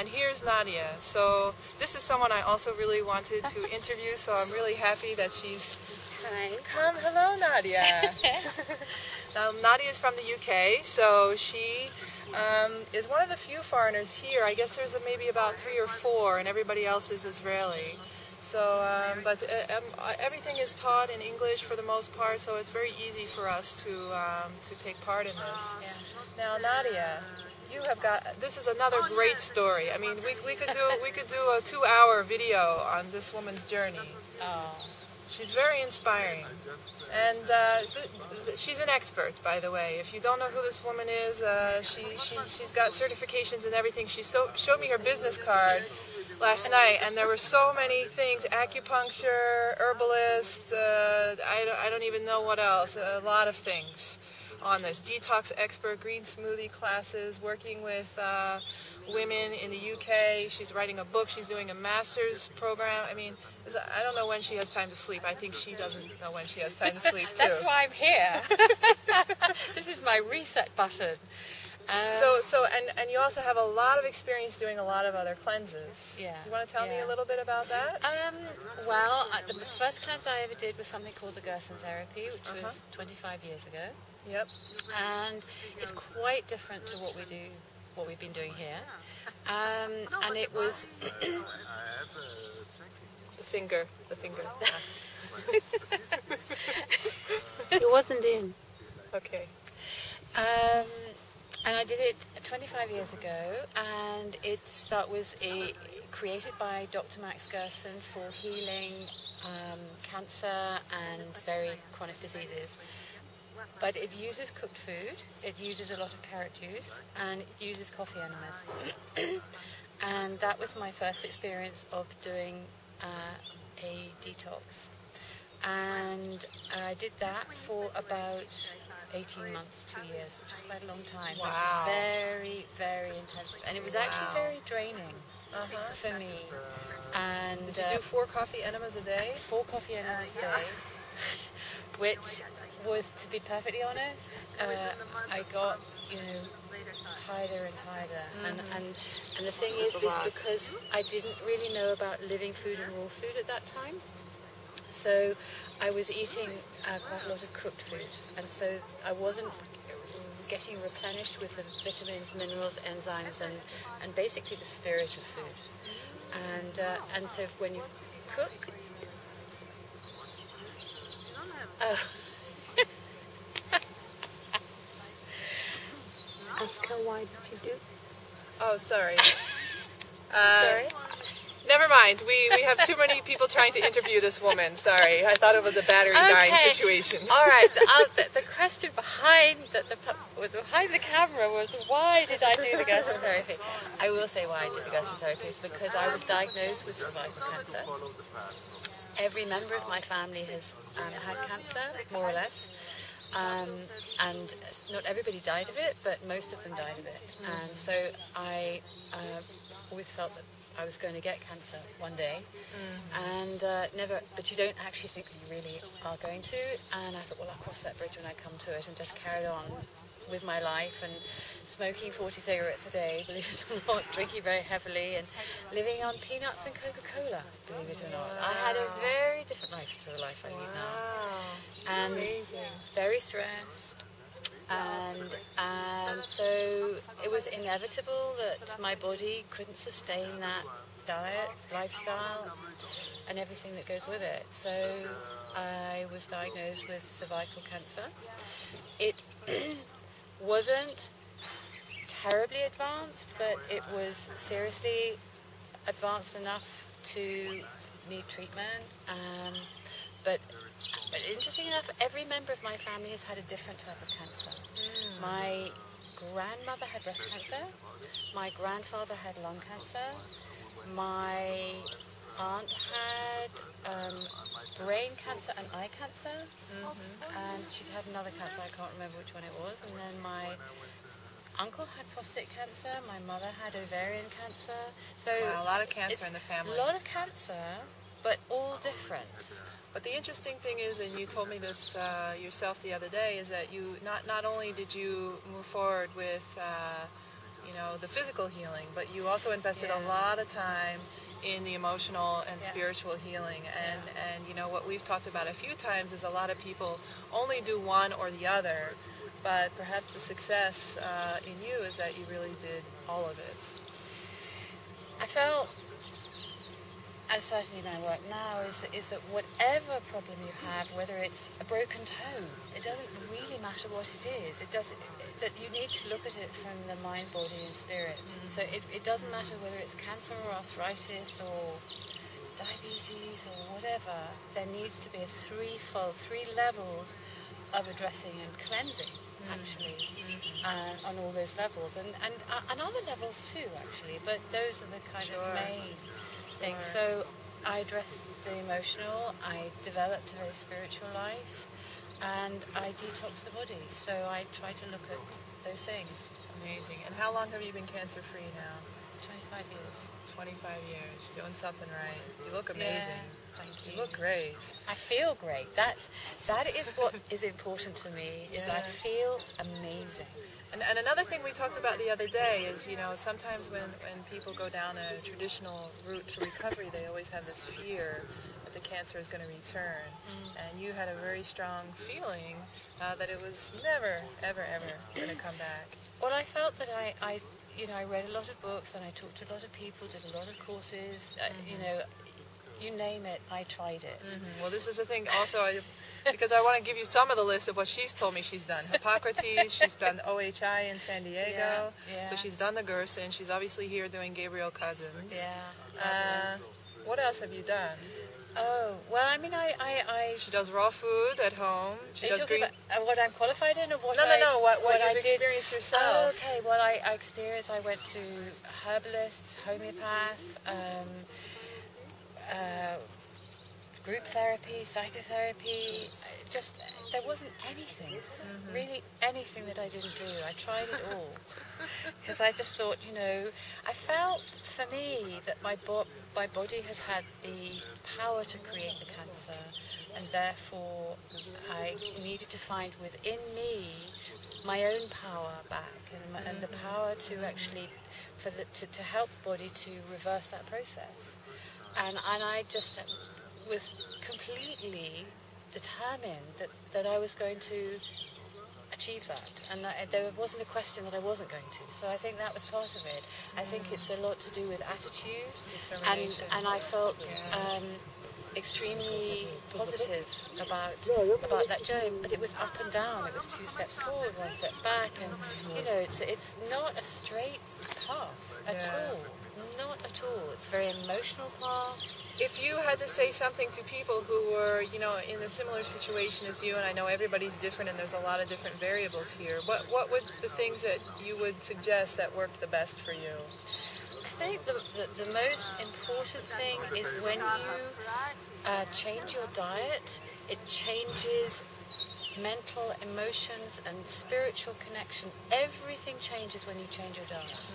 And here's Nadia. So this is someone I also really wanted to interview, so I'm really happy that she's come. Hello, Nadia. Nadia is from the UK, so she is one of the few foreigners here. I guess there's maybe about 3 or 4, and everybody else is Israeli. So, but everything is taught in English for the most part, so it's very easy for us to take part in this. Yeah. Now, Nadia, you have got, this is another great story. I mean, we could do a 2-hour video on this woman's journey. Oh. She's very inspiring, and she's an expert, by the way. If you don't know who this woman is, she's got certifications and everything. She showed me her business card last night, and there were so many things: acupuncture, herbalist, I don't even know what else. A lot of things on this. Detox expert, green smoothie classes, working with women in the UK. She's writing a book. She's doing a master's program. I mean, I don't know when she has time to sleep. I think she doesn't know when she has time to sleep, too. That's why I'm here. This is my reset button. And you also have a lot of experience doing a lot of other cleanses. Yeah. Do you want to tell me a little bit about that? Well, the first cleanse I ever did was something called the Gerson therapy, which was 25 years ago. Yep. And it's quite different to what we've been doing here. And it was the finger. It wasn't in. Okay. And I did it 25 years ago, and it was created by Dr. Max Gerson for healing cancer and very chronic diseases. But it uses cooked food, it uses a lot of carrot juice, and it uses coffee enemas. And that was my first experience of doing a detox. And I did that for about 18 months, 2 years, which is quite a long time. Wow. It was very, very intensive. And it was actually very draining for me. And did you do 4 coffee enemas a day? 4 coffee enemas a day, which was, to be perfectly honest, I got, tighter and tighter. And the thing is because I didn't really know about living food and raw food at that time. So I was eating quite a lot of cooked food, and so I wasn't getting replenished with the vitamins, minerals, enzymes, and basically the spirit of food. And so when you cook, Ask her why did you do? Oh, sorry. sorry. Never mind. We have too many people trying to interview this woman. Sorry, I thought it was a battery dying situation. All right. The question behind the camera was, why did I do the Gerson therapy? I will say why I did the Gerson therapy is because I was diagnosed with cervical cancer. Every member of my family has had cancer, more or less. And not everybody died of it, but most of them died of it. And so I always felt that I was going to get cancer one day, and but you don't actually think that you really are going to. And I thought, well, I'll cross that bridge when I come to it, and just carried on with my life and smoking 40 cigarettes a day, believe it or not, drinking very heavily, and living on peanuts and Coca-Cola, believe it or not. I had a very different life to the life I lead now, and very stressed. And so it was inevitable that my body couldn't sustain that diet, lifestyle, and everything that goes with it. So I was diagnosed with cervical cancer. It wasn't terribly advanced, but it was seriously advanced enough to need treatment. But interesting enough, every member of my family has had a different type of cancer. My grandmother had breast cancer. My grandfather had lung cancer. My aunt had brain cancer and eye cancer. And she'd had another cancer, I can't remember which one it was. And then my uncle had prostate cancer. My mother had ovarian cancer. So a lot of cancer in the family. A lot of cancer, but all different. But the interesting thing is, and you told me this yourself the other day, is that you not only did you move forward with the physical healing, but you also invested a lot of time in the emotional and spiritual healing. And what we've talked about a few times is a lot of people only do one or the other, but perhaps the success in you is that you really did all of it. I felt, and certainly my work now, is that whatever problem you have, whether it's a broken toe, it doesn't really matter what it is. That you need to look at it from the mind, body, and spirit. So it doesn't matter whether it's cancer or arthritis or diabetes or whatever. There needs to be a three levels of addressing and cleansing, actually, on all those levels, and other levels too, actually. But those are the kind of main things. So I addressed the emotional. I developed a very spiritual life, and I detoxed the body. So I try to look at those things. Amazing. And how long have you been cancer-free now? 25 years. 25 years, doing something right. You look amazing. Yeah, thank you. You look great. I feel great. That is what is important to me, is I feel amazing. And another thing we talked about the other day is, sometimes when people go down a traditional route to recovery, they always have this fear that the cancer is going to return. And you had a very strong feeling that it was never, ever, ever going to come back. Well, I felt that I read a lot of books, and I talked to a lot of people, did a lot of courses, you name it, I tried it. Well, this is the thing also, because I want to give you some of the list of what she's told me she's done. Hippocrates, she's done OHI in San Diego, so she's done the Gerson, she's obviously here doing Gabriel Cousens. What else have you done? Oh, well, I mean, She does raw food at home. She does green... About what I'm qualified in, or what No, what I you've did? experienced yourself. Oh, okay, well, I experienced, I went to herbalists, homeopath, group therapy, psychotherapy, there wasn't anything, really anything that I didn't do. I tried it all, because I just thought, I felt, for me, that my body had the power to create the cancer, and therefore I needed to find within me my own power back, and the power to actually, to help the body to reverse that process. And I just was completely determined that I was going to achieve that, and there wasn't a question that I wasn't going to. So I think that was part of it. I think it's a lot to do with attitude, and I felt extremely positive about that journey. But it was up and down. It was 2 steps forward, 1 step back, and it's not a straight path at all. Not at all. It's a very emotional path. If you had to say something to people who were, in a similar situation as you, and I know everybody's different and there's a lot of different variables here, what would the things that you would suggest that worked the best for you? I think the most important thing is when you change your diet, it changes mental, emotions, and spiritual connection. Everything changes when you change your diet.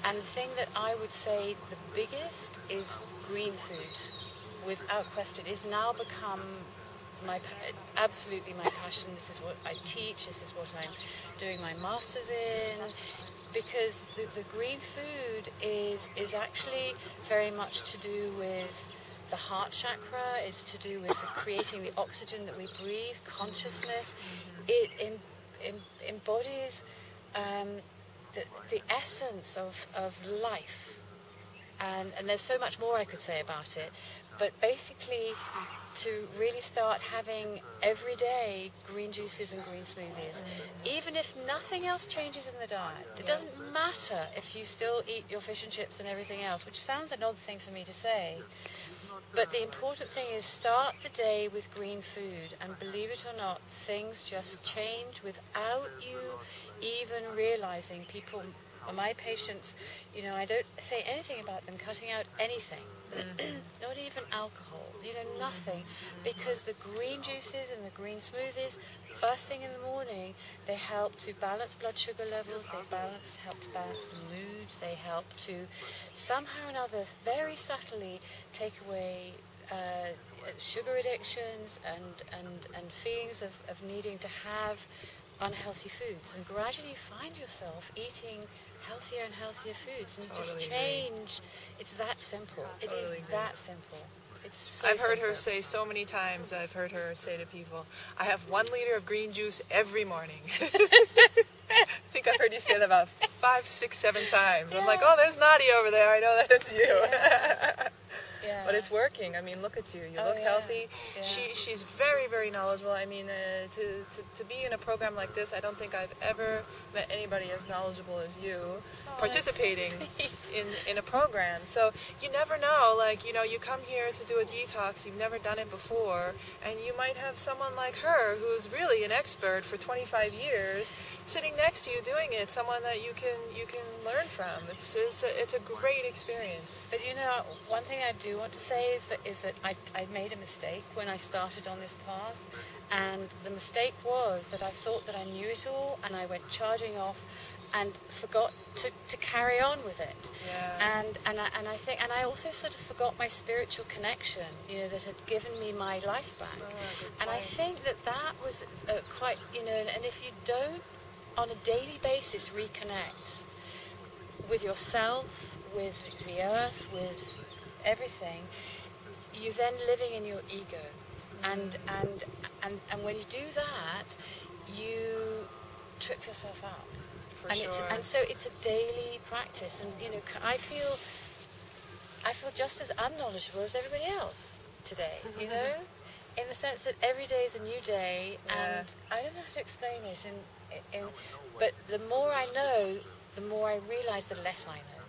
And the thing that I would say the biggest is green food, without question. It's now become absolutely my passion. This is what I teach. This is what I'm doing my master's in. Because the green food is actually very much to do with the heart chakra. It's to do with creating the oxygen that we breathe, consciousness. It embodies the essence of life, and there's so much more I could say about it, but basically to really start having every day green juices and green smoothies, even if nothing else changes in the diet. It doesn't matter if you still eat your fish and chips and everything else, which sounds an odd thing for me to say, but the important thing is start the day with green food, and believe it or not, things just change without you even realizing. People, my patients, I don't say anything about them cutting out anything, not even alcohol, nothing, because the green juices and the green smoothies, first thing in the morning, they help to balance blood sugar levels, help to balance the mood, they help to somehow or another, very subtly, take away sugar addictions and feelings of needing to have unhealthy foods, and gradually find yourself eating healthier and healthier foods, and you just Totally change. It's that simple. It is Totally that simple. It's so I've heard her simple. say so many times, I've heard her say to people, I have 1 liter of green juice every morning. I think I've heard you say that about 5, 6, 7 times. I'm like, oh, there's Nadia over there. I know that it's you. Yeah. But it's working. I mean, look at you. You Oh, look yeah. healthy. Yeah. She's very, very knowledgeable. I mean, to be in a program like this, I don't think I've ever met anybody as knowledgeable as you participating that's so sweet. in a program. So you never know. Like, you know, you come here to do a detox. You've never done it before, and you might have someone like her who's really an expert for 25 years sitting next to you doing it. Someone that you can learn from. It's a great experience. But you know, one thing I do want to say is that I made a mistake when I started on this path, and the mistake was that I thought that I knew it all, and I went charging off and forgot to carry on with it. Yeah. And I think, and I also sort of forgot my spiritual connection, you know, that had given me my life back. Oh, good And I point. think that was quite, you know, and if you don't on a daily basis reconnect with yourself, with the earth, with everything, you're then living in your ego, and when you do that, you trip yourself up. For sure. And so it's a daily practice, and you know, I feel just as unknowledgeable as everybody else today, you know, in the sense that every day is a new day, and I don't know how to explain it, but the more I know, the more I realize the less I know.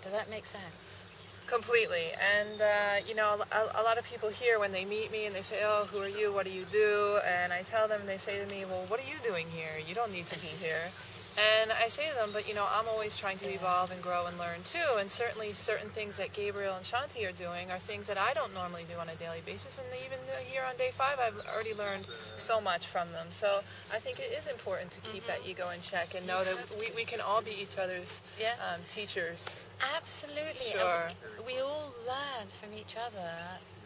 Does that make sense? Completely. And, you know, a lot of people here when they meet me and they say, oh, who are you? What do you do? And I tell them, and they say to me, well, what are you doing here? You don't need to be here. And I say to them, but, you know, I'm always trying to evolve and grow and learn, too. And certainly certain things that Gabriel and Shanti are doing are things that I don't normally do on a daily basis. And even here on day 5, I've already learned so much from them. So I think it is important to keep that ego in check and know that we can all be each other's teachers. Absolutely. Sure. And we all learn from each other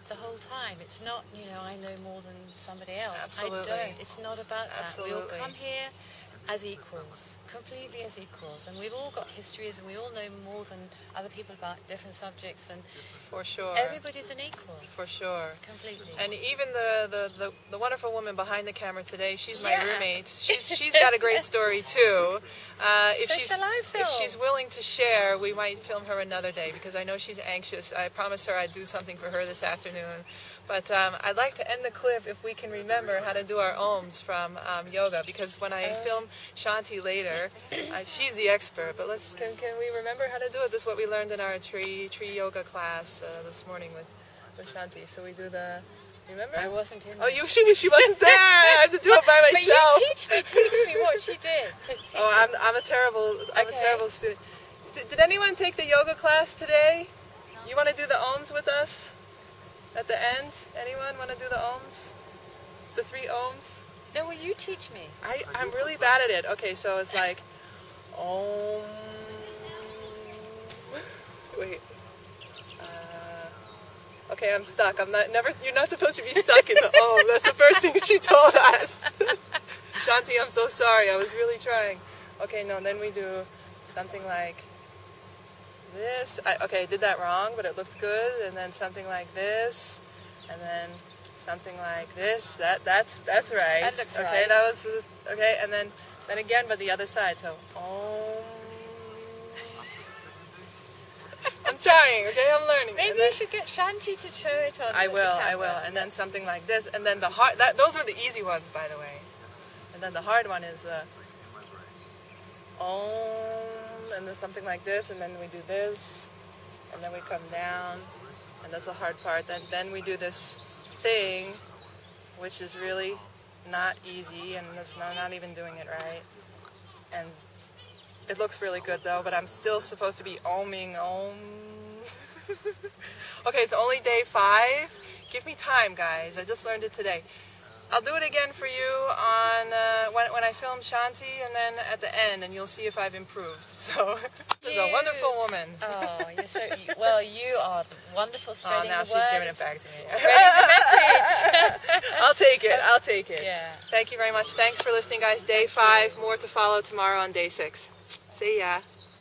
the whole time. It's not, you know, I know more than somebody else. Absolutely. I don't. It's not about that. Absolutely. We all come here as equals, completely as equals, and we've all got histories, and we all know more than other people about different subjects, and for sure, everybody's an equal. For sure, completely. And even the wonderful woman behind the camera today, she's my roommate. She's got a great story too. If she's willing to share, we might film her another day because I know she's anxious. I promised her I'd do something for her this afternoon. But I'd like to end the clip if we can remember how to do our ohms from yoga, because when I film Shanti later, she's the expert. But can we remember how to do it? This is what we learned in our tree yoga class this morning with Shanti. So we do the. Remember? I wasn't in. Oh, she wasn't there. I had to do it by myself. But you teach me what she did. I'm a terrible student. Did anyone take the yoga class today? You want to do the ohms with us? At the end, anyone want to do the ohms? The 3 ohms? No, will you teach me? I'm really bad at it. Okay, so it's like, om. Wait. Okay, I'm stuck. You're not supposed to be stuck in the om. That's the first thing she told us. Shanti, I'm so sorry. I was really trying. Okay, no, then we do something like this. I did that wrong, but it looked good. And then something like this, and then something like this. That's right. That looks right. Okay, that was okay. And then again, but the other side. So I'm trying. Okay, I'm learning. Maybe you should get Shanti to show it on. I will. And then something like this, and then the hard. Those were the easy ones, by the way. And then the hard one is and then something like this, and then we do this, and then we come down, and that's the hard part. Then we do this thing, which is really not easy, and it's not even doing it right. And it looks really good though, but I'm still supposed to be oming om. Okay, it's only day 5. Give me time, guys. I just learned it today. I'll do it again for you on when I film Shanti, and then at the end, and you'll see if I've improved. So, this is a wonderful woman. Oh, you're so well. You are wonderful spreading now the word. She's giving it back to me. Spreading the message. I'll take it. Yeah. Thank you very much. Thanks for listening, guys. Day 5, more to follow tomorrow on day 6. See ya.